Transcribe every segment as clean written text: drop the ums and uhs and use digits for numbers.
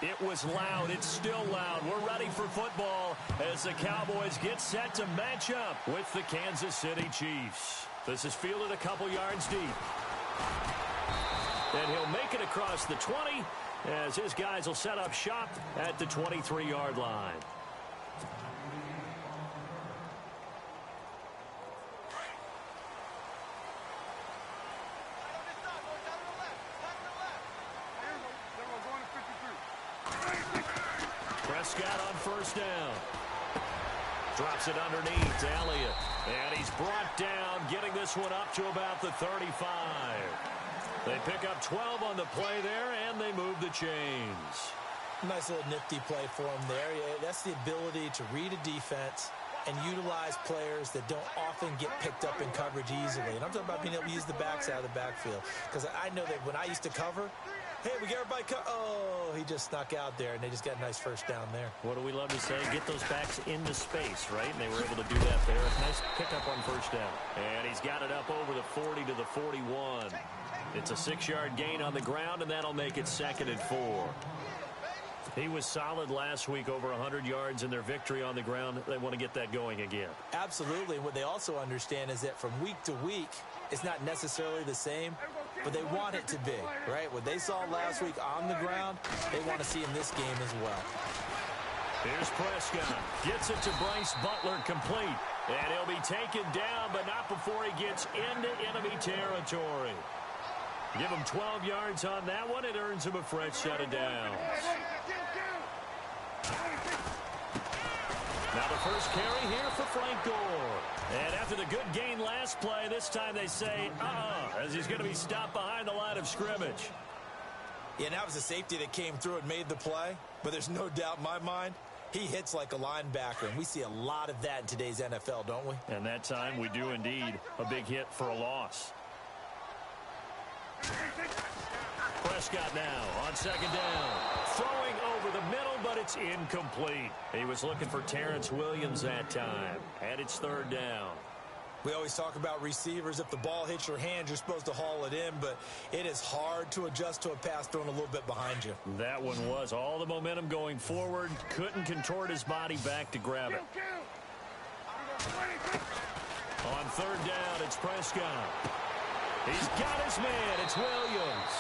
It was loud. It's still loud. We're ready for football as the Cowboys get set to match up with the Kansas City Chiefs. This is fielded a couple yards deep. And he'll make it across the 20 as his guys will set up shop at the 23-yard line. Prescott on first down. Drops it underneath to Elliott. And he's brought down, getting this one up to about the 35. They pick up 12 on the play there, and they move the chains. Nice little nifty play for him there. Yeah, that's the ability to read a defense and utilize players that don't often get picked up in coverage easily. And I'm talking about being able to use the backs out of the backfield. Because I know that when I used to cover, hey, we get everybody oh, he just snuck out there, and they just got a nice first down there. What do we love to say? Get those backs into space, right? And they were able to do that there. Nice pickup on first down. And he's got it up over the 40 to the 41. It's a 6-yard gain on the ground, and that'll make it 2nd and 4. He was solid last week, over 100 yards in their victory on the ground. They want to get that going again. Absolutely. What they also understand is that from week to week, it's not necessarily the same, but they want it to be, right? What they saw last week on the ground, they want to see in this game as well. Here's Prescott. Gets it to Bryce Butler, complete. And he'll be taken down, but not before he gets into enemy territory. Give him 12 yards on that one. It earns him a fresh set of downs. Now the first carry here for Frank Gore. And after the good gain last play, this time they say, as he's going to be stopped behind the line of scrimmage. Yeah, that was a safety that came through and made the play. But there's no doubt in my mind, he hits like a linebacker. And we see a lot of that in today's NFL, don't we? And that time we do indeed. A big hit for a loss. Prescott now on second down. Throwing over the middle, but it's incomplete. He was looking for Terrence Williams that time. And it's 3rd down. We always talk about receivers. If the ball hits your hand, you're supposed to haul it in, but it is hard to adjust to a pass thrown a little bit behind you. That one was. All the momentum going forward. Couldn't contort his body back to grab it. On 3rd down, it's Prescott. He's got his man. It's Williams.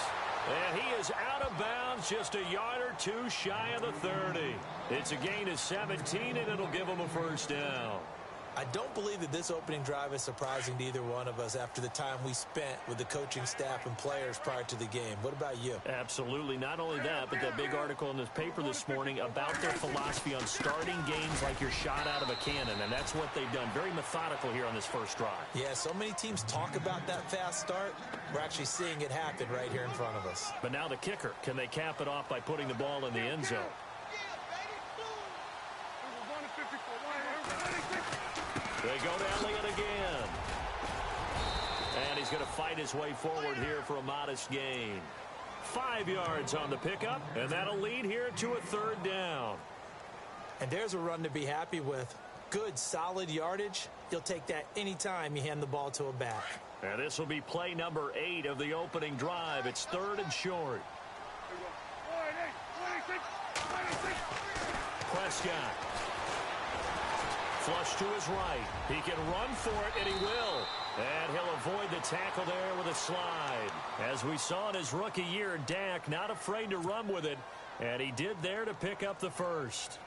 And he is out of bounds, just a yard or two shy of the 30. It's a gain of 17, and it'll give him a first down. I don't believe that this opening drive is surprising to either one of us after the time we spent with the coaching staff and players prior to the game. What about you? Absolutely. Not only that, but that big article in this paper this morning about their philosophy on starting games like you're shot out of a cannon, and that's what they've done. Very methodical here on this first drive. Yeah, so many teams talk about that fast start. We're actually seeing it happen right here in front of us. But now the kicker. Can they cap it off by putting the ball in the end zone? They go to Elliott again. And he's going to fight his way forward here for a modest gain. 5 yards on the pickup, and that'll lead here to a 3rd down. And there's a run to be happy with. Good, solid yardage. You'll take that anytime you hand the ball to a back. And this will be play number 8 of the opening drive. It's 3rd and short. Prescott. Flush to his right. He can run for it, and he will. And he'll avoid the tackle there with a slide. As we saw in his rookie year, Dak not afraid to run with it. And he did there to pick up the first.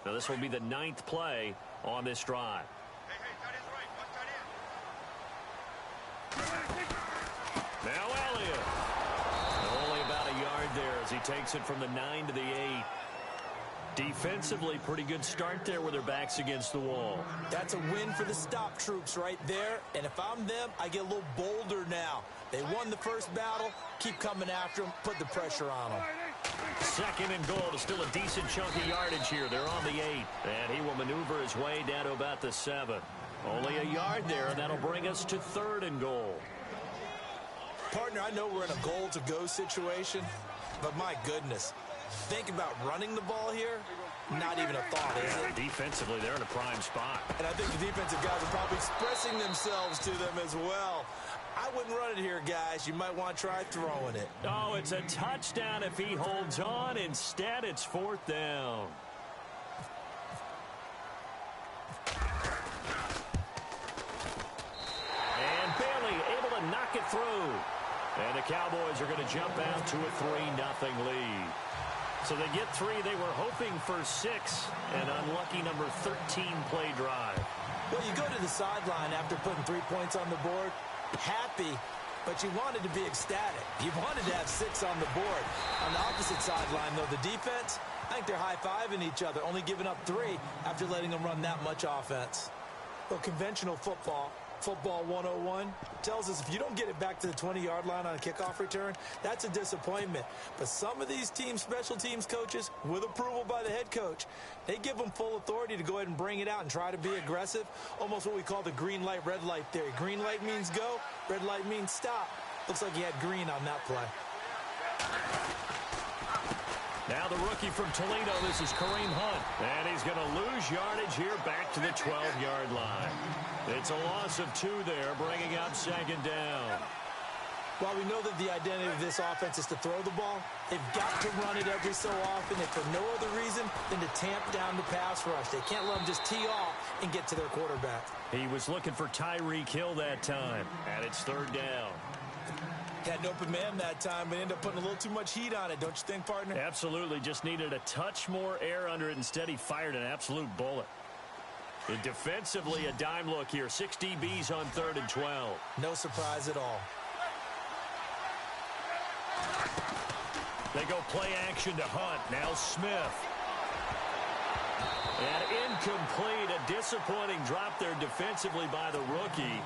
Now this will be the 9th play on this drive. Now Elliott. Only about a yard there as he takes it from the 9 to the 8. Defensively, pretty good start there with their backs against the wall. That's a win for the stop troops right there. And if I'm them, I get a little bolder now. They won the first battle. Keep coming after them. Put the pressure on them. 2nd and goal. Still a decent chunk of yardage here. They're on the 8. And he will maneuver his way down to about the 7. Only a yard there, and that'll bring us to 3rd and goal. Partner, I know we're in a goal-to-go situation, but my goodness. Think about running the ball here. Not even a thought, is it? Defensively, they're in a prime spot. And I think the defensive guys are probably expressing themselves to them as well. I wouldn't run it here, guys. You might want to try throwing it. Oh, it's a touchdown if he holds on. Instead, it's 4th down. And Bailey able to knock it through. And the Cowboys are going to jump out to a 3-0 lead. So they get 3. They were hoping for 6. An unlucky number 13 play drive. Well, you go to the sideline after putting 3 points on the board, happy, but you wanted to be ecstatic. You wanted to have 6 on the board. On the opposite sideline, though, the defense, I think they're high-fiving each other, only giving up 3 after letting them run that much offense. Well, conventional football 101, tells us if you don't get it back to the 20-yard line on a kickoff return, that's a disappointment. But some of these teams, special teams coaches, with approval by the head coach, they give them full authority to go ahead and bring it out and try to be aggressive, almost what we call the green light, red light theory. Green light means go, red light means stop. Looks like he had green on that play. Now the rookie from Toledo, this is Kareem Hunt. And he's going to lose yardage here back to the 12-yard line. It's a loss of 2 there, bringing up 2nd down. While we know that the identity of this offense is to throw the ball, they've got to run it every so often, and for no other reason than to tamp down the pass rush. They can't let them just tee off and get to their quarterback. He was looking for Tyreek Hill that time, and it's 3rd down. Had an open man that time, but ended up putting a little too much heat on it, don't you think, partner? Absolutely. Just needed a touch more air under it. Instead, he fired an absolute bullet. And defensively, a dime look here. 6 DBs on 3rd and 12. No surprise at all. They go play action to Hunt. Now Smith. And incomplete. A disappointing drop there defensively by the rookie.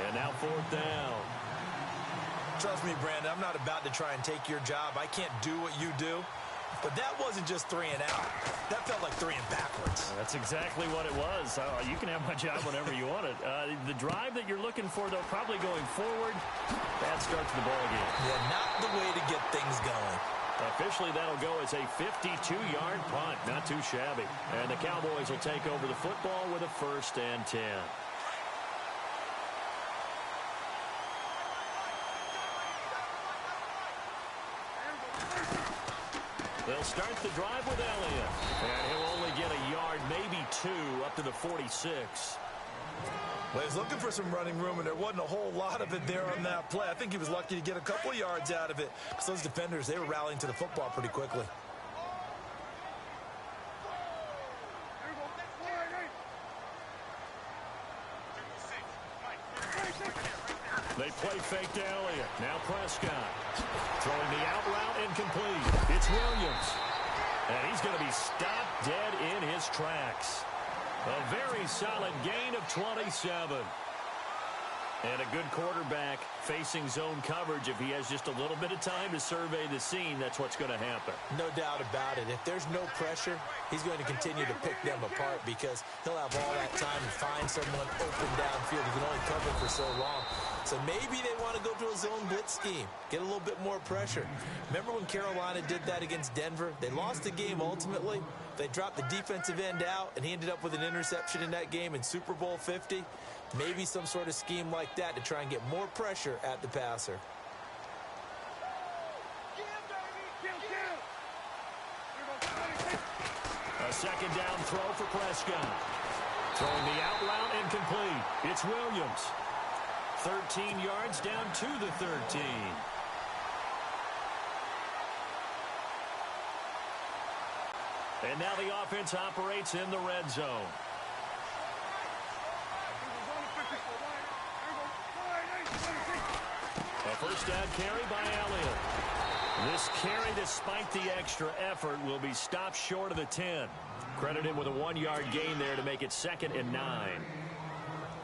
And now 4th down. Trust me, Brandon, I'm not about to try and take your job. I can't do what you do. But that wasn't just 3 and out. That felt like 3 and backwards. That's exactly what it was. You can have my job whenever you want it. The drive that you're looking for, though, probably going forward, bad start to the ball game. Yeah, not the way to get things going. Officially, that'll go as a 52-yard punt. Not too shabby. And the Cowboys will take over the football with a 1st and 10. They'll start the drive with Elliott. And he'll only get a yard, maybe 2, up to the 46. Well, he was looking for some running room, and there wasn't a whole lot of it there on that play. I think he was lucky to get a couple of yards out of it. Because those defenders, they were rallying to the football pretty quickly. They play fake to Elliott. Now Prescott. Throwing the out route incomplete. It's Williams. And he's going to be stopped dead in his tracks. A very solid gain of 27. And a good quarterback facing zone coverage. If he has just a little bit of time to survey the scene, that's what's going to happen. No doubt about it. If there's no pressure, he's going to continue to pick them apart because he'll have all that time to find someone open downfield. He can only cover for so long. So maybe they want to go to a zone blitz scheme, get a little bit more pressure. Remember when Carolina did that against Denver? They lost the game ultimately. They dropped the defensive end out, and he ended up with an interception in that game in Super Bowl 50. Maybe some sort of scheme like that to try and get more pressure at the passer. A 2nd down throw for Prescott. Throwing the out route incomplete. It's Williams. 13 yards down to the 13. And now the offense operates in the red zone. A 1st down carry by Elliott. This carry, despite the extra effort, will be stopped short of the 10. Credit him with a 1-yard gain there to make it 2nd and 9.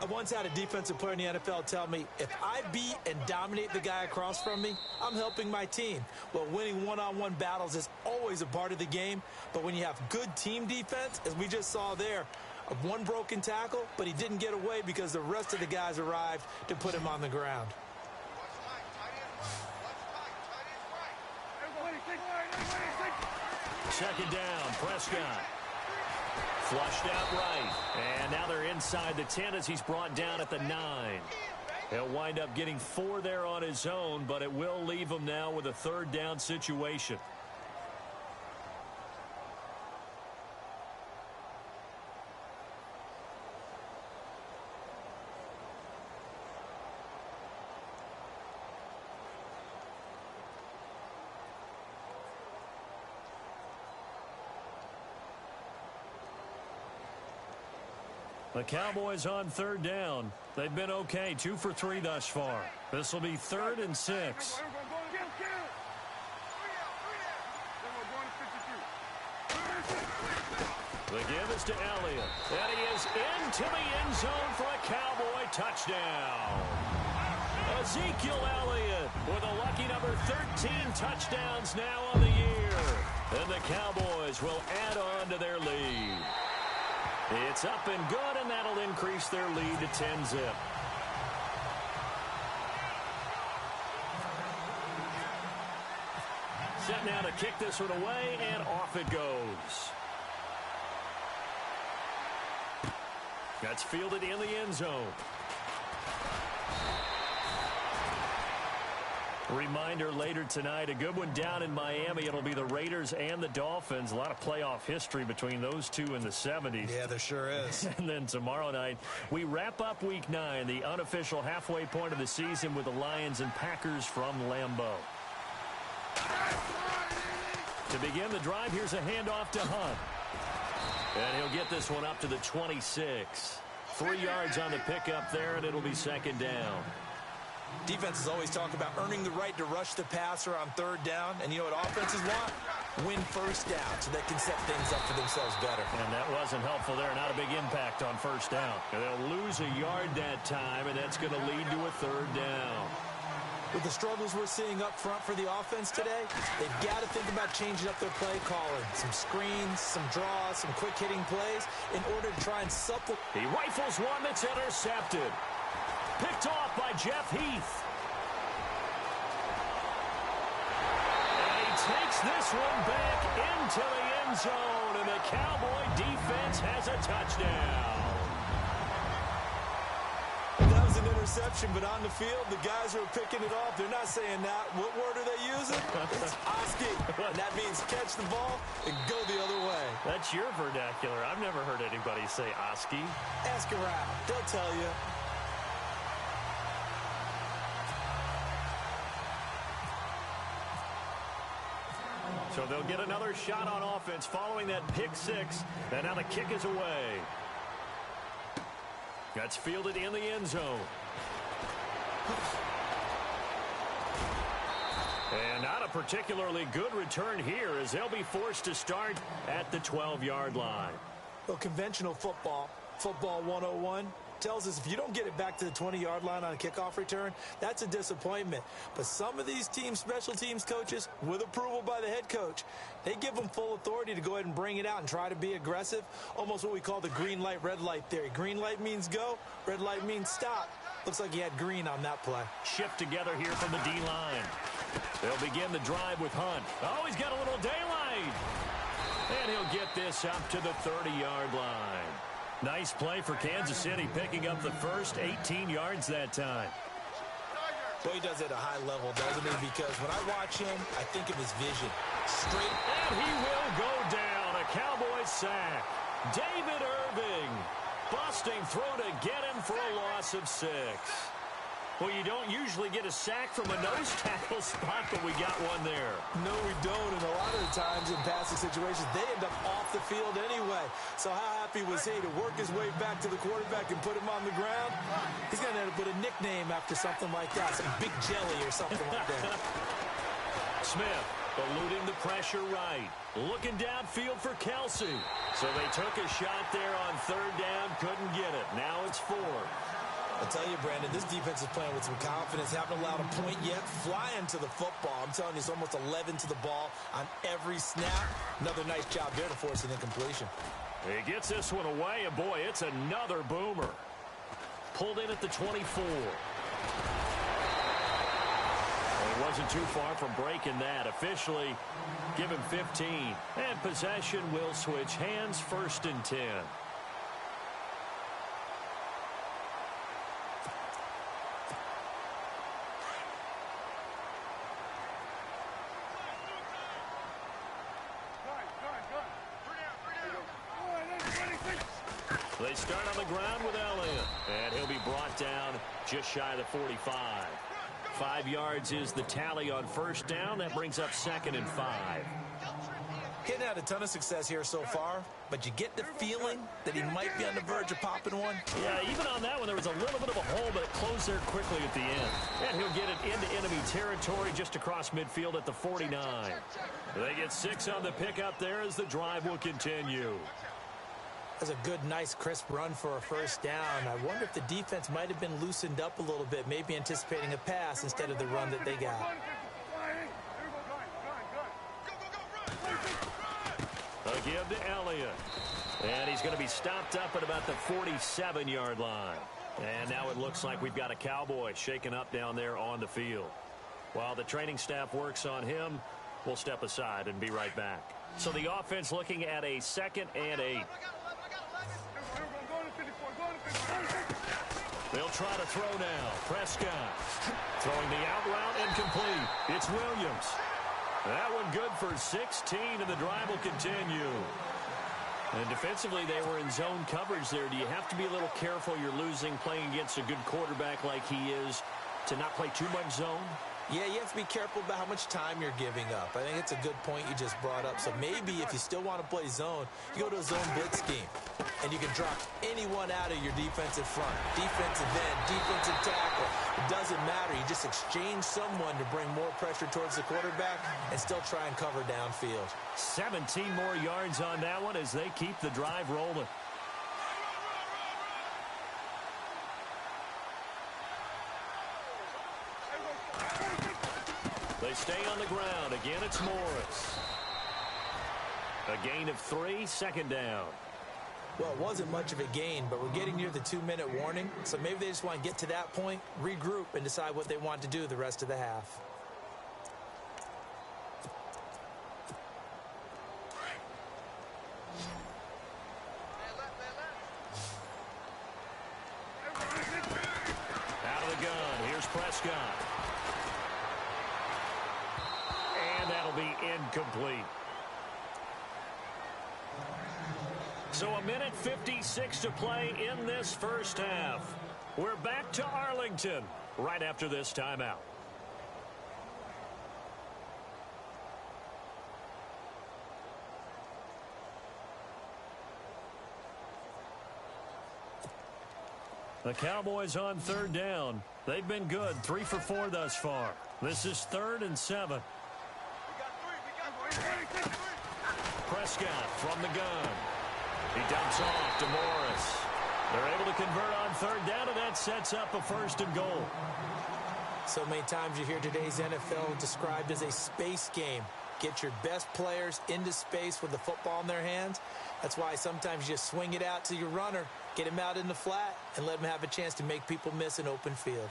I once had a defensive player in the NFL tell me, if I beat and dominate the guy across from me, I'm helping my team. Well, winning one-on-one battles is always a part of the game, but when you have good team defense, as we just saw there, one broken tackle, but he didn't get away because the rest of the guys arrived to put him on the ground. Second down, Prescott. Flushed out right. And now they're inside the 10 as he's brought down at the 9. He'll wind up getting 4 there on his own, but it will leave him now with a third down situation. The Cowboys on third down. They've been okay, 2 for 3 thus far. This will be 3rd and 6. The give is to Elliott. And he is into the end zone for a Cowboy touchdown. Ezekiel Elliott with a lucky number 13 touchdowns now on the year. And the Cowboys will add on to their lead. It's up and good, and that'll increase their lead to 10-zip. Set now to kick this one away, and off it goes. That's fielded in the end zone. Reminder later tonight, a good one down in Miami. It'll be the Raiders and the Dolphins. A lot of playoff history between those two in the 70s. Yeah, there sure is. And then tomorrow night, we wrap up Week 9, the unofficial halfway point of the season with the Lions and Packers from Lambeau. To begin the drive, here's a handoff to Hunt. And he'll get this one up to the 26. 3 yards on the pickup there, and it'll be second down. Defenses always talk about earning the right to rush the passer on third down. And you know what offenses want? Win first down so they can set things up for themselves better. And that wasn't helpful there. Not a big impact on first down. They'll lose a yard that time, and that's going to lead to a third down. With the struggles we're seeing up front for the offense today, they've got to think about changing up their play calling. Some screens, some draws, some quick-hitting plays in order to try and supplement. He rifles one that's intercepted. Picked off by Jeff Heath. And he takes this one back into the end zone, and the Cowboy defense has a touchdown. That was an interception, but on the field, the guys who are picking it off, they're not saying that. What word are they using? It's Oski. And that means catch the ball and go the other way. That's your vernacular. I've never heard anybody say Oski. Ask around. They'll tell you. So they'll get another shot on offense following that pick six. And now the kick is away. That's fielded in the end zone. And not a particularly good return here as they'll be forced to start at the 12-yard line. Well, conventional football 101, tells us if you don't get it back to the 20-yard line on a kickoff return, that's a disappointment. But some of these teams, special teams coaches, with approval by the head coach, they give them full authority to go ahead and bring it out and try to be aggressive, almost what we call the green light, red light theory. Green light means go, red light means stop. Looks like he had green on that play. Shift together here from the D-line. They'll begin the drive with Hunt. Oh, he's got a little daylight. And he'll get this up to the 30-yard line. Nice play for Kansas City, picking up the first 18 yards that time. Well, he does it at a high level, doesn't he? Because when I watch him, I think of his vision. Straight. And he will go down. A Cowboys sack. David Irving busting through to get him for a loss of 6. Well, you don't usually get a sack from a nose tackle spot, but we got one there. No, we don't. And a lot of the times in passing situations, they end up off the field anyway. So how happy was he to work his way back to the quarterback and put him on the ground? He's going to end up with a nickname after something like that, some Big Jelly or something like that. Smith eluding the pressure right. Looking downfield for Kelsey. So they took a shot there on third down, couldn't get it. Now it's 4. I'll tell you, Brandon, this defense is playing with some confidence. Haven't allowed a point yet. Flying to the football. I'm telling you, it's almost 11 to the ball on every snap. Another nice job there to force an incompletion. He gets this one away, and boy, it's another boomer. Pulled in at the 24. He wasn't too far from breaking that. Officially, give him 15. And possession will switch hands, 1st and 10. They start on the ground with Elliott, and he'll be brought down just shy of the 45. 5 yards is the tally on first down. That brings up 2nd and 5. Getting had a ton of success here so far, but you get the feeling that he might be on the verge of popping one. Yeah, even on that one, there was a little bit of a hole, but it closed there quickly at the end. And he'll get it into enemy territory just across midfield at the 49. They get 6 on the pickup there as the drive will continue. That's a good, nice, crisp run for a first down. I wonder if the defense might have been loosened up a little bit, maybe anticipating a pass instead of the run that they got. A give to Elliott. And he's going to be stopped up at about the 47-yard line. And now it looks like we've got a Cowboy shaken up down there on the field. While the training staff works on him, we'll step aside and be right back. So the offense looking at a 2nd and 8. They'll try to throw now. Prescott throwing the out route incomplete. It's Williams. That one good for 16, and the drive will continue. And defensively, they were in zone coverage there. Do you have to be a little careful? You're losing playing against a good quarterback like he is to not play too much zone? Yeah, you have to be careful about how much time you're giving up. I think it's a good point you just brought up. So maybe if you still want to play zone, you go to a zone blitz scheme. And you can drop anyone out of your defensive front. Defensive end, defensive tackle. It doesn't matter. You just exchange someone to bring more pressure towards the quarterback and still try and cover downfield. 17 more yards on that one as they keep the drive rolling. They stay on the ground. Again, it's Morris. A gain of 3, 2nd down. Well, it wasn't much of a gain, but we're getting near the 2-minute warning. So maybe they just want to get to that point, regroup, and decide what they want to do the rest of the half. Out of the gun. Here's Prescott. And that'll be incomplete. So 1:56 to play in this first half. We're back to Arlington right after this timeout. The Cowboys on 3rd down. They've been good, 3 for 4 thus far. This is 3rd and 7. Prescott from the gun. He dumps off to Morris. They're able to convert on 3rd down, and that sets up a 1st and goal. So many times you hear today's NFL described as a space game. Get your best players into space with the football in their hands. That's why sometimes you just swing it out to your runner, get him out in the flat, and let him have a chance to make people miss an open field.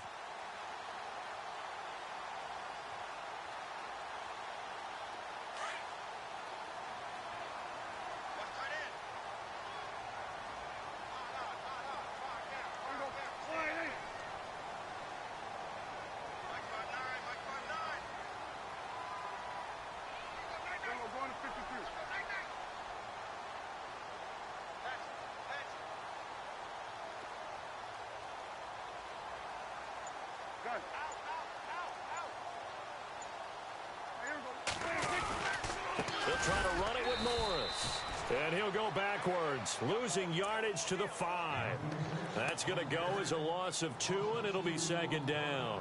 They'll try to run it with Morris. And he'll go backwards, losing yardage to the 5. That's going to go as a loss of 2, and it'll be 2nd down.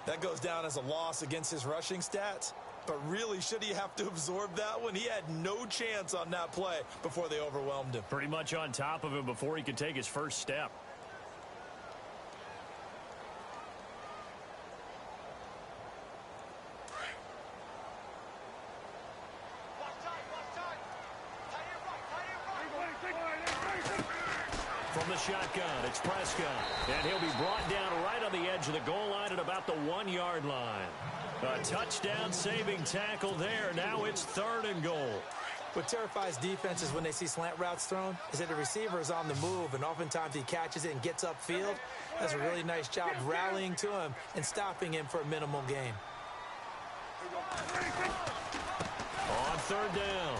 That goes down as a loss against his rushing stats. But really, should he have to absorb that one? He had no chance on that play before they overwhelmed him. Pretty much on top of him before he could take his first step. From the shotgun, it's Prescott. And he'll be brought down right on the edge of the goal line at about the 1-yard line. A touchdown saving tackle there. Now it's 3rd and goal. What terrifies defenses when they see slant routes thrown is that the receiver is on the move, and oftentimes he catches it and gets upfield. Does a really nice job rallying to him and stopping him for a minimal gain. On 3rd down.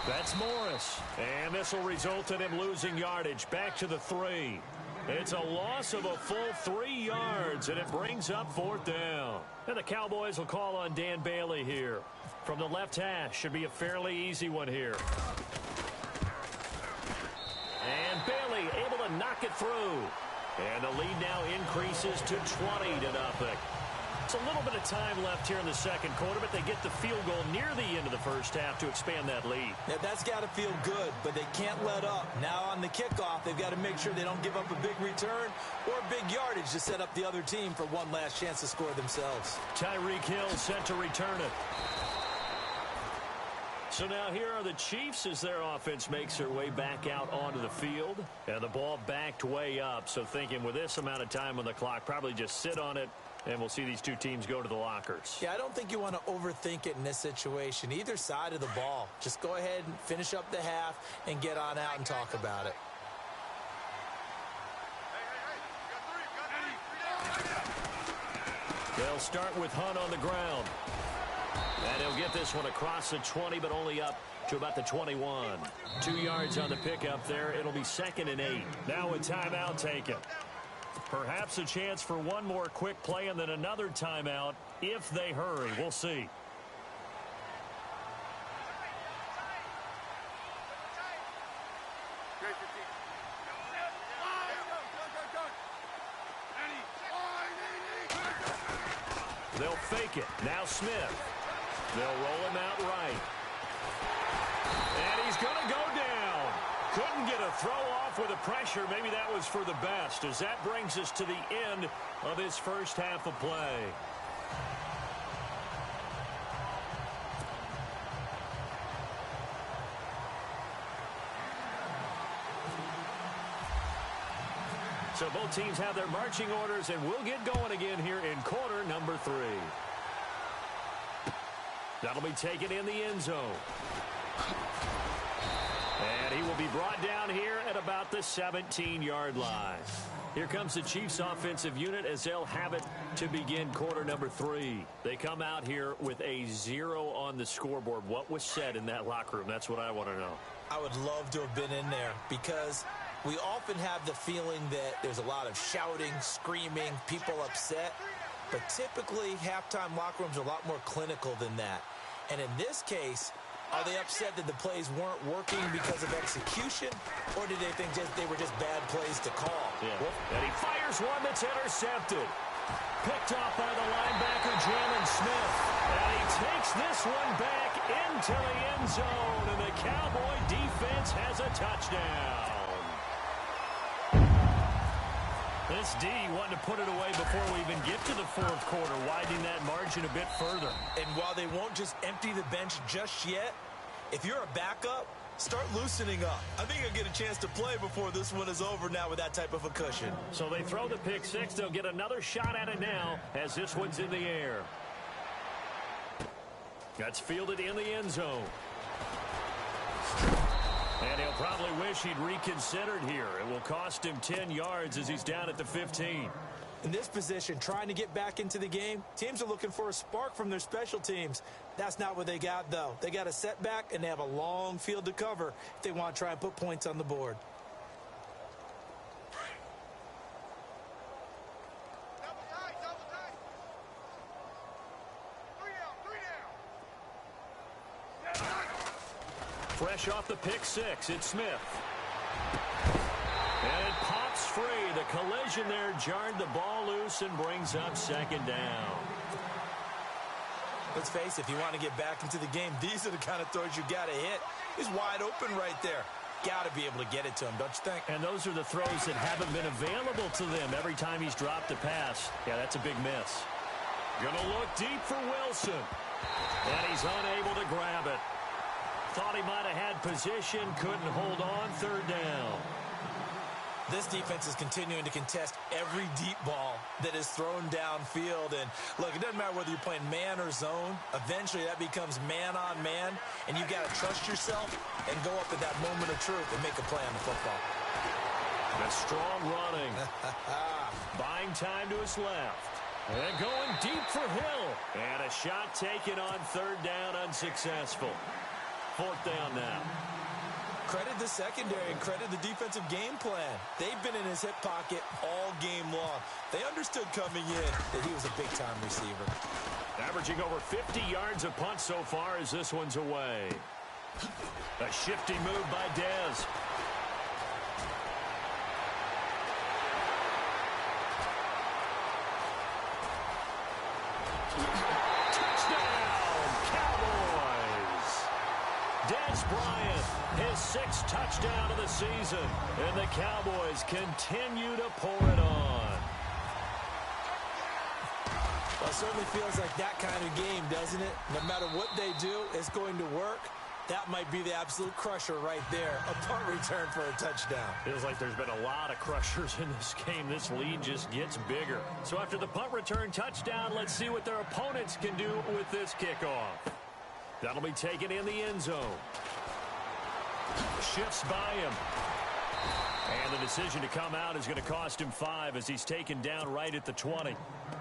That's Morris. And this will result in him losing yardage. Back to the 3. It's a loss of a full 3 yards, and it brings up 4th down. And the Cowboys will call on Dan Bailey here. From the left hash, should be a fairly easy one here. And Bailey able to knock it through. And the lead now increases to 20-0. It's a little bit of time left here in the second quarter, but they get the field goal near the end of the first half to expand that lead. Yeah, that's got to feel good, but they can't let up. Now on the kickoff, they've got to make sure they don't give up a big return or big yardage to set up the other team for one last chance to score themselves. Tyreek Hill set to return it. So now here are the Chiefs as their offense makes their way back out onto the field. And the ball backed way up. So thinking with this amount of time on the clock, probably just sit on it, and we'll see these two teams go to the lockers. Yeah, I don't think you want to overthink it in this situation. Either side of the ball. Just go ahead and finish up the half and get on out and talk about it. They'll start with Hunt on the ground. And he'll get this one across the 20, but only up to about the 21. 2 yards on the pickup there. It'll be 2nd and 8. Now a timeout taken. Perhaps a chance for one more quick play and then another timeout if they hurry. We'll see. They'll fake it. Now Smith. They'll roll him out right. And he's going to go down. Couldn't get a throw off with the pressure. Maybe that was for the best, as that brings us to the end of his first half of play. So both teams have their marching orders, and we'll get going again here in quarter number 3. That'll be taken in the end zone. And he will be brought down here at about the 17-yard line. Here comes the Chiefs offensive unit as they'll have it to begin quarter number 3. They come out here with a 0 on the scoreboard. What was said in that locker room? That's what I want to know. I would love to have been in there because we often have the feeling that there's a lot of shouting, screaming, people upset. But typically, halftime locker rooms are a lot more clinical than that. And in this case, are they upset that the plays weren't working because of execution, or did they think they were just bad plays to call? Yeah. And he fires one that's intercepted. Picked off by the linebacker, Jalen Smith. And he takes this one back into the end zone, and the Cowboy defense has a touchdown. This D wanting to put it away before we even get to the fourth quarter, widening that margin a bit further. And while they won't just empty the bench just yet, if you're a backup, start loosening up. I think you'll get a chance to play before this one is over now with that type of a cushion. So they throw the pick six. They'll get another shot at it now as this one's in the air. That's fielded in the end zone. And he'll probably wish he'd reconsidered here. It will cost him 10 yards as he's down at the 15. In this position, trying to get back into the game, teams are looking for a spark from their special teams. That's not what they got, though. They got a setback, and they have a long field to cover if they want to try and put points on the board. Fresh off the pick six, it's Smith. And it pops free. The collision there jarred the ball loose and brings up second down. Let's face it, if you want to get back into the game, these are the kind of throws you got to hit. He's wide open right there. Got to be able to get it to him, don't you think? And those are the throws that haven't been available to them every time he's dropped a pass. Yeah, that's a big miss. Gonna look deep for Wilson. And he's unable to grab it. Thought he might have had position, couldn't hold on, third down. This defense is continuing to contest every deep ball that is thrown downfield. And, look, it doesn't matter whether you're playing man or zone. Eventually, that becomes man-on-man, and you've got to trust yourself and go up at that moment of truth and make a play on the football. That's strong running. Buying time to his left. And going deep for Hill. And a shot taken on third down, unsuccessful. 4th down now. Credit the secondary and credit the defensive game plan. They've been in his hip pocket all game long. They understood coming in that he was a big-time receiver. Averaging over 50 yards a punt so far as this one's away. A shifty move by Dez. Dez Bryant, his 6th touchdown of the season, and the Cowboys continue to pour it on. Well, it certainly feels like that kind of game, doesn't it? No matter what they do, it's going to work. That might be the absolute crusher right there, a punt return for a touchdown. Feels like there's been a lot of crushers in this game. This lead just gets bigger. So after the punt return touchdown, let's see what their opponents can do with this kickoff. That'll be taken in the end zone. Shifts by him. And the decision to come out is going to cost him 5 as he's taken down right at the 20.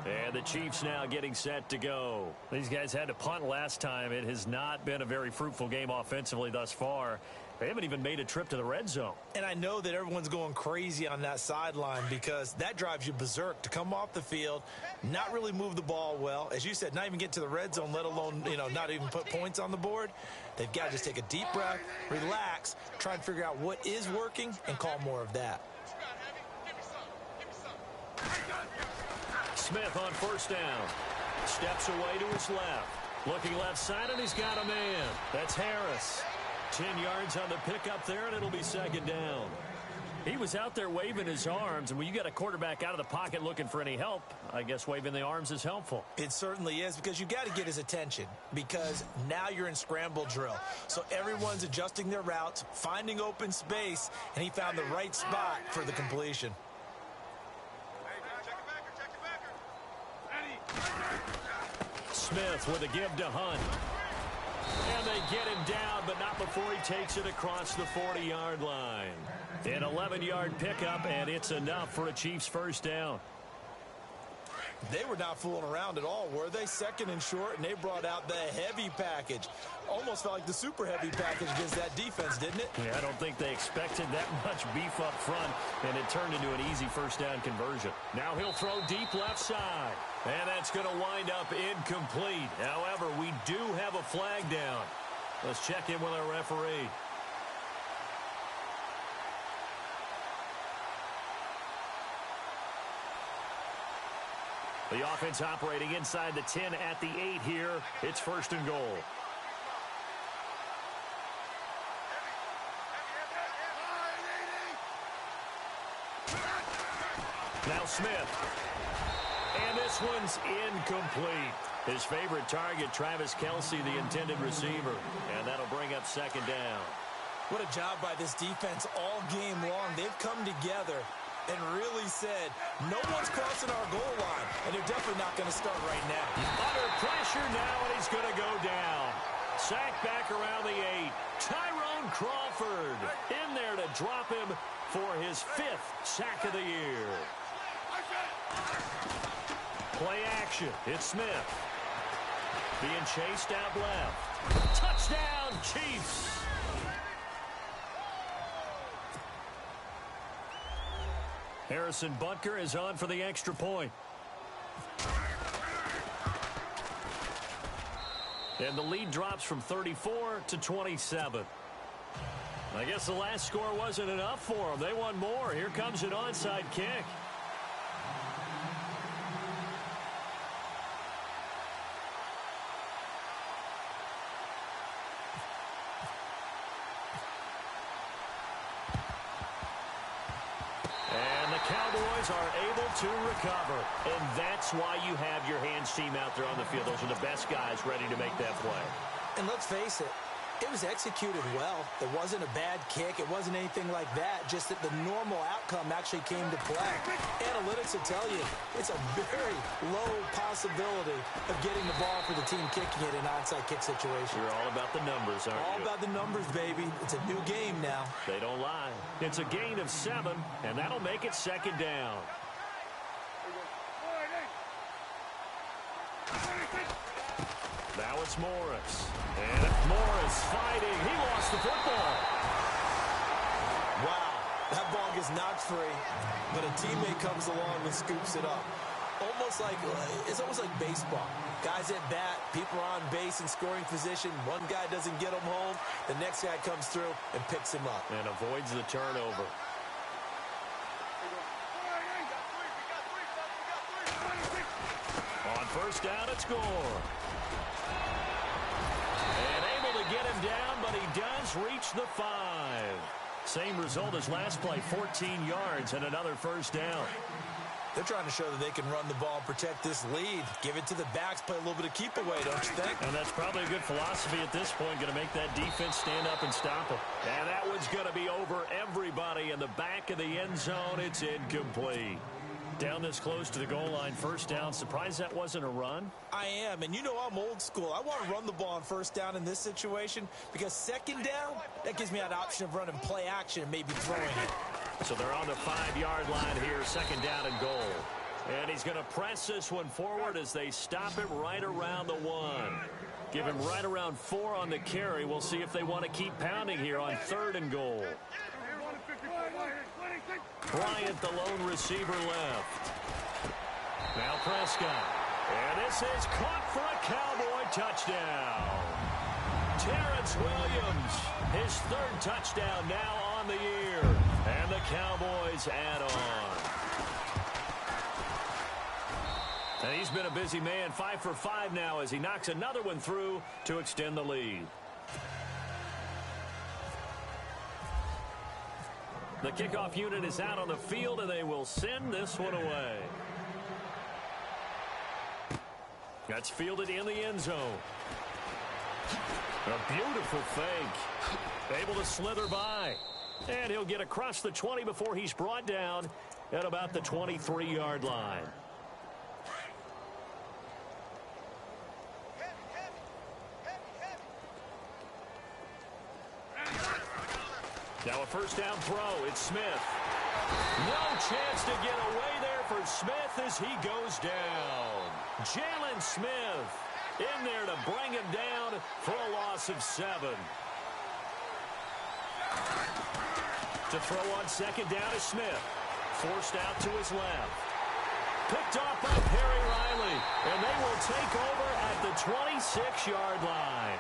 And the Chiefs now getting set to go. These guys had to punt last time. It has not been a very fruitful game offensively thus far. They haven't even made a trip to the red zone. And I know that everyone's going crazy on that sideline because that drives you berserk to come off the field, not really move the ball well. As you said, not even get to the red zone, let alone, not even put points on the board. They've got to just take a deep breath, relax, try and figure out what is working, and call more of that. Smith on 1st down. Steps away to his left. Looking left side, and he's got a man. That's Harris. 10 yards on the pickup there, and it'll be 2nd down. He was out there waving his arms, and when you got a quarterback out of the pocket looking for any help, I guess waving the arms is helpful. It certainly is, because you got to get his attention, because now you're in scramble drill. So everyone's adjusting their routes, finding open space, and he found the right spot for the completion. Smith with a give to Hunt. And they get him down, but not before he takes it across the 40-yard line. An 11-yard pickup, and it's enough for a Chiefs 1st down. They were not fooling around at all, were they? 2nd and short, and they brought out the heavy package. Almost felt like the super heavy package against that defense, didn't it? Yeah, I don't think they expected that much beef up front, and it turned into an easy 1st down conversion. Now he'll throw deep left side, and that's going to wind up incomplete. However, we do have a flag down. Let's check in with our referee. The offense operating inside the 10 at the 8 here. It's 1st and goal. Now Smith. And this one's incomplete. His favorite target, Travis Kelce, the intended receiver. And that'll bring up 2nd down. What a job by this defense all game long. They've come together and really said, no one's crossing our goal line, and they're definitely not going to start right now. Under pressure now, and he's going to go down. Sacked back around the 8. Tyrone Crawford in there to drop him for his 5th sack of the year. Play action. It's Smith. Being chased out left. Touchdown, Chiefs. Harrison Butker is on for the extra point. And the lead drops from 34 to 27. I guess the last score wasn't enough for them. They want more. Here comes an onside kick. Cowboys are able to recover, and that's why you have your hands team out there on the field. Those are the best guys ready to make that play. And let's face it, it was executed well. It wasn't a bad kick. It wasn't anything like that, just that the normal outcome actually came to play. Analytics will tell you it's a very low possibility of getting the ball for the team kicking it in an onside kick situation. You're all about the numbers, aren't you? All about the numbers, baby. It's a new game now. They don't lie. It's a gain of 7, and that'll make it 2nd down. Now it's Morris. And Morris fighting. He lost the football. Wow, that ball gets knocked free, but a teammate comes along and scoops it up. It's almost like baseball. Guys at bat, people are on base in scoring position. One guy doesn't get him home. The next guy comes through and picks him up. And avoids the turnover. On first down, it's Gore. And able to get him down, but he does reach the 5. Same result as last play, 14 yards and another first down. They're trying to show that they can run the ball and protect this lead. Give it to the backs, play a little bit of keep away, don't you think? And that's probably a good philosophy at this point, going to make that defense stand up and stop them. And that one's going to be over everybody in the back of the end zone. It's incomplete. Down this close to the goal line, first down. Surprised that wasn't a run? I am, and you know I'm old school. I want to run the ball on first down in this situation because second down, that gives me that option of running play action and maybe throwing it. So they're on the 5-yard line here, second down and goal. And he's going to press this one forward as they stop him right around the 1. Give him right around 4 on the carry. We'll see if they want to keep pounding here on third and goal. Bryant, the lone receiver, left. Now Prescott. And this is caught for a Cowboy touchdown. Terrence Williams, his 3rd touchdown now on the year. And the Cowboys add on. And he's been a busy man, 5 for 5 now as he knocks another one through to extend the lead. The kickoff unit is out on the field, and they will send this one away. That's fielded in the end zone. A beautiful fake. Able to slither by. And he'll get across the 20 before he's brought down at about the 23-yard line. Now a first down throw. It's Smith. No chance to get away there for Smith as he goes down. Jalen Smith in there to bring him down for a loss of 7. To throw on second down is Smith. Forced out to his left. Picked off by Perry Riley. And they will take over at the 26-yard line.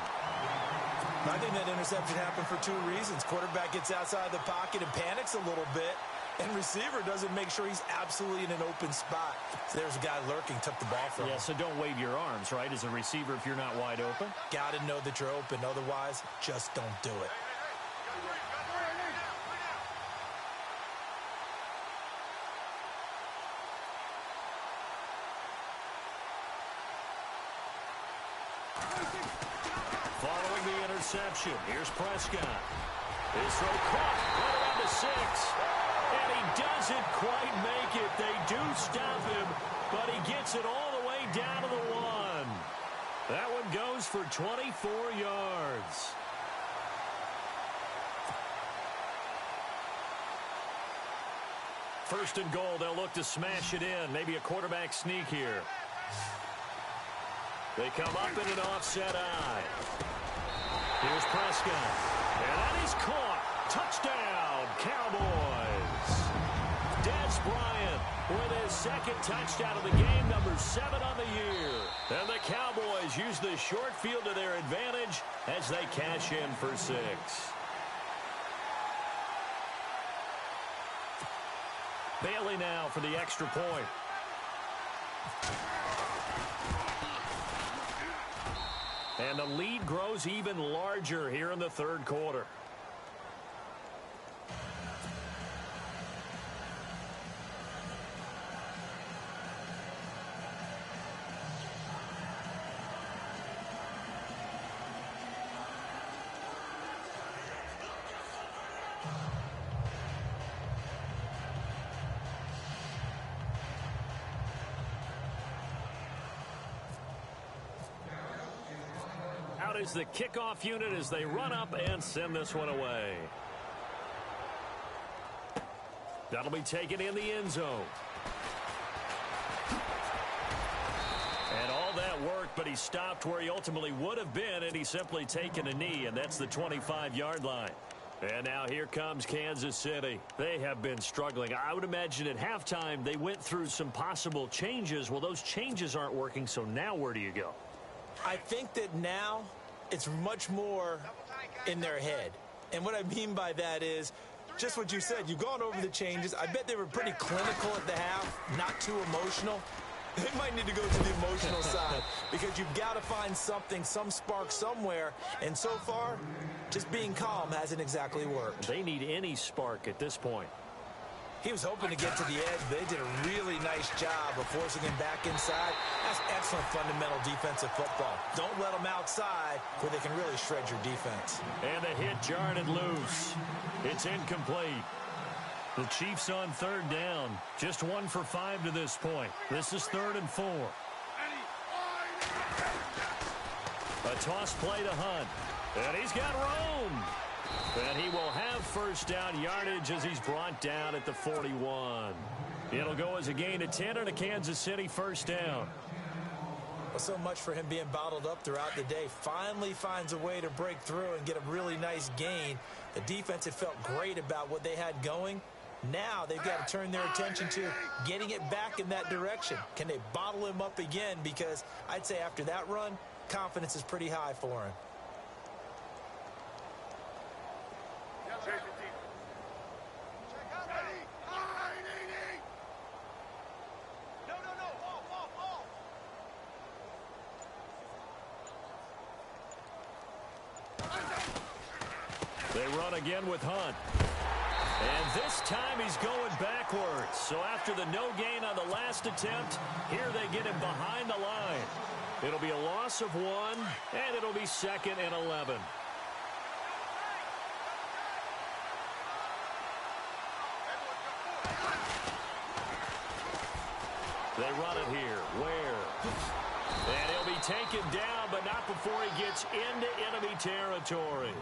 I think that interception happened for 2 reasons. Quarterback gets outside the pocket and panics a little bit, and receiver doesn't make sure he's absolutely in an open spot. So there's a guy lurking, took the ball from him. Yeah, so don't wave your arms, right, as a receiver if you're not wide open. Got to know that you're open. Otherwise, just don't do it. Following the interception, here's Prescott. His throw caught right around the 6. And he doesn't quite make it. They do stop him, but he gets it all the way down to the 1. That one goes for 24 yards. First and goal, they'll look to smash it in. Maybe a quarterback sneak here. They come up in an offset eye. Here's Prescott. And that is caught. Touchdown, Cowboys. Des Bryant with his 2nd touchdown of the game, number 7 on the year. And the Cowboys use the short field to their advantage as they cash in for 6. Bailey now for the extra point. And the lead grows even larger here in the 3rd quarter. Out is the kickoff unit as they run up and send this one away. That'll be taken in the end zone. And all that work but he stopped where he ultimately would have been, and he's simply taken a knee, and that's the 25-yard line. And now here comes Kansas City. They have been struggling. I would imagine at halftime they went through some possible changes. Well, those changes aren't working, so now where do you go? I think that now it's much more in their head. And what I mean by that is just what you said. You've gone over the changes. I bet they were pretty clinical at the half, not too emotional. They might need to go to the emotional side because you've got to find something, some spark somewhere. And so far, just being calm hasn't exactly worked. They need any spark at this point. He was hoping to get to the edge, but they did a really nice job of forcing him back inside. That's excellent fundamental defensive football. Don't let them outside where they can really shred your defense. And the hit jarred it loose. It's incomplete. The Chiefs on third down. Just 1 for 5 to this point. This is 3rd and 4. A toss play to Hunt. And he's got room. And he will have first down yardage as he's brought down at the 41. It'll go as a gain of 10 and a Kansas City first down. Well, so much for him being bottled up throughout the day. Finally finds a way to break through and get a really nice gain. The defense had felt great about what they had going. Now they've got to turn their attention to getting it back in that direction. Can they bottle him up again? Because I'd say after that run, confidence is pretty high for him. They run again with Hunt. And this time he's going backwards. So after the no gain on the last attempt, here they get him behind the line. It'll be a loss of 1, and it'll be 2nd and 11. They run it here. Where? And he'll be taken down, but not before he gets into enemy territory.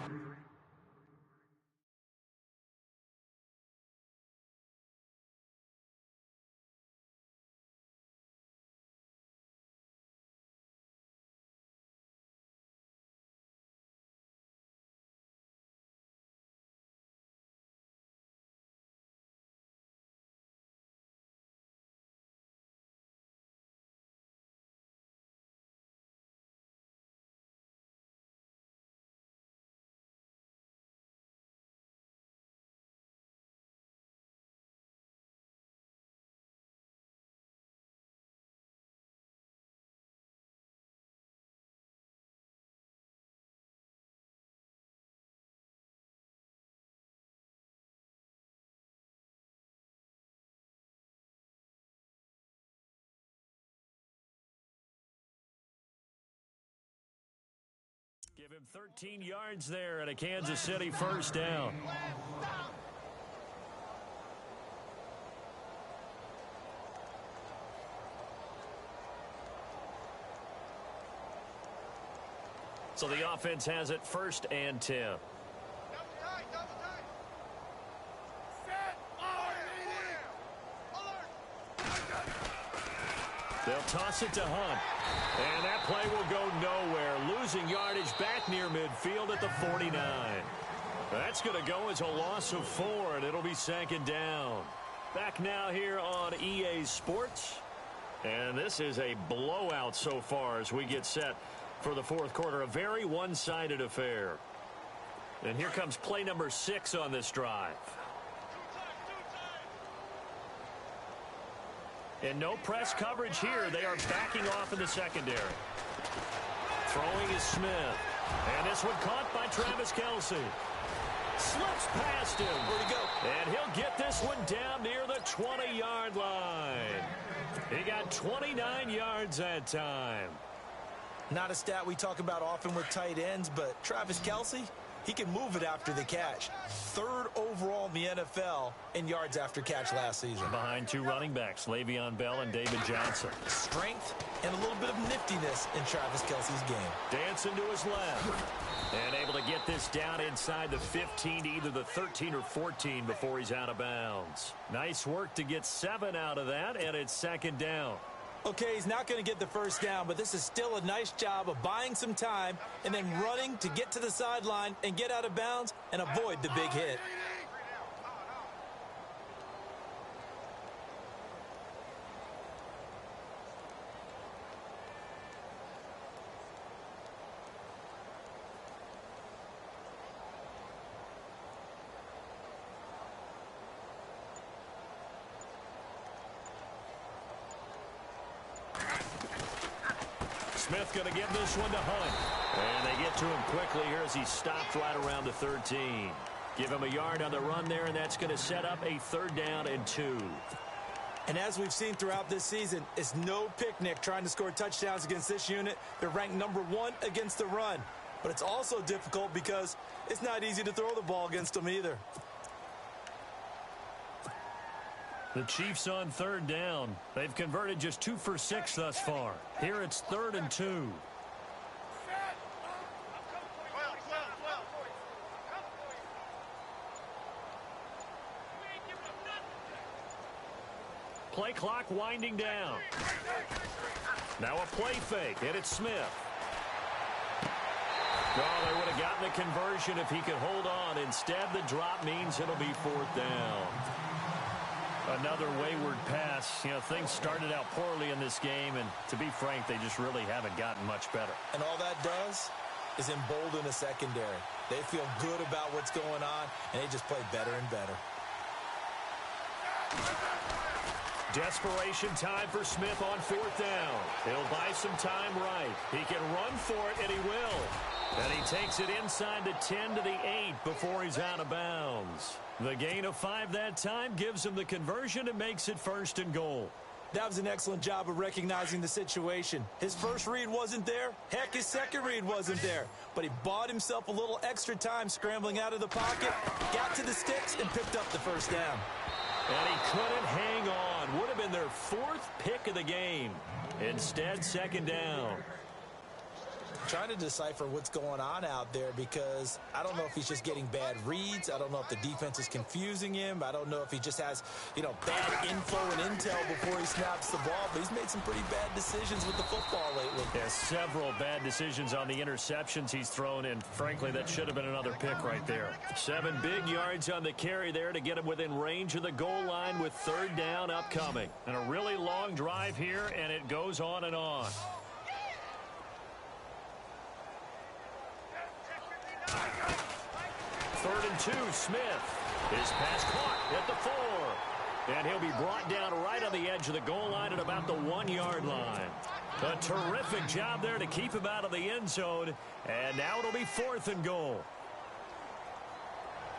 Give him 13 yards there and a Kansas City first down. So the offense has it 1st and 10. They'll toss it to Hunt. And that play will go nowhere. Losing yardage back near midfield at the 49. That's going to go as a loss of 4, and it'll be 2nd down. Back now here on EA Sports. And this is a blowout so far as we get set for the 4th quarter. A very one-sided affair. And here comes play number 6 on this drive. And no press coverage here. They are backing off in the secondary. Throwing is Smith. And this one caught by Travis Kelce. Slips past him. Where'd he go? And he'll get this one down near the 20-yard line. He got 29 yards that time. Not a stat we talk about often with tight ends, but Travis Kelce, he can move it after the catch. 3rd overall in the NFL in yards after catch last season. Behind 2 running backs, Le'Veon Bell and David Johnson. Strength and a little bit of niftiness in Travis Kelce's game. Dancing to his left. And able to get this down inside the 15 to either the 13 or 14 before he's out of bounds. Nice work to get 7 out of that, and it's 2nd down. Okay, he's not going to get the first down, but this is still a nice job of buying some time and then running to get to the sideline and get out of bounds and avoid the big hit. Smith going to give this one to Hunt. And they get to him quickly here as he stopped right around the 13. Give him a yard on the run there, and that's going to set up a 3rd down and 2. And as we've seen throughout this season, it's no picnic trying to score touchdowns against this unit. They're ranked number 1 against the run. But it's also difficult because it's not easy to throw the ball against them either. The Chiefs on 3rd down. They've converted just 2 for 6 thus far. Here it's 3rd and 2. Play clock winding down. Now a play fake, and it's Smith. Oh, they would have gotten the conversion if he could hold on. Instead, the drop means it'll be 4th down. Another wayward pass. You know, things started out poorly in this game, and to be frank, they just really haven't gotten much better. And all that does is embolden a secondary. They feel good about what's going on, and they just play better and better. Desperation time for Smith on 4th down. He'll buy some time right. He can run for it, and he will. And he takes it inside the 10 to the 8 before he's out of bounds. The gain of 5 that time gives him the conversion and makes it 1st and goal. That was an excellent job of recognizing the situation. His first read wasn't there. Heck, his second read wasn't there. But he bought himself a little extra time scrambling out of the pocket, got to the sticks, and picked up the 1st down. And he couldn't hang on. Would have been their 4th pick of the game. Instead, 2nd down. Trying to decipher what's going on out there because I don't know if he's just getting bad reads. I don't know if the defense is confusing him. I don't know if he just has, bad info and intel before he snaps the ball. But he's made some pretty bad decisions with the football lately. Yeah, several bad decisions on the interceptions he's thrown, and frankly, that should have been another pick right there. 7 big yards on the carry there to get him within range of the goal line with 3rd down upcoming. And a really long drive here, and it goes on and on. 3rd and 2, Smith. His pass caught at the 4. And he'll be brought down right on the edge of the goal line at about the 1-yard line. A terrific job there to keep him out of the end zone. And now it'll be 4th and goal.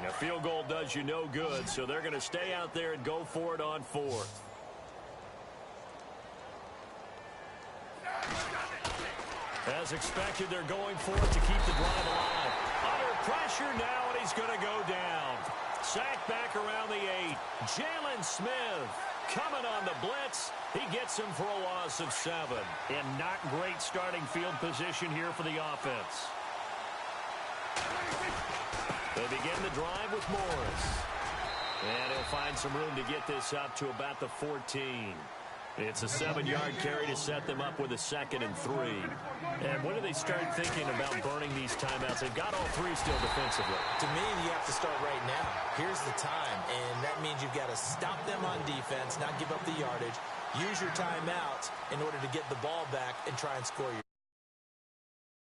A field goal does you no good, so they're going to stay out there and go for it on 4th. As expected, they're going for it to keep the drive alive. Under pressure now, and he's going to go down. Sacked back around the 8. Jalen Smith coming on the blitz. He gets him for a loss of 7. And not great starting field position here for the offense. They begin the drive with Morris. And he'll find some room to get this up to about the 14. It's a 7-yard carry to set them up with a 2nd and 3. And when do they start thinking about burning these timeouts? They've got all 3 still defensively. To me, you have to start right now. Here's the time, and that means you've got to stop them on defense, not give up the yardage, use your timeouts in order to get the ball back and try and score your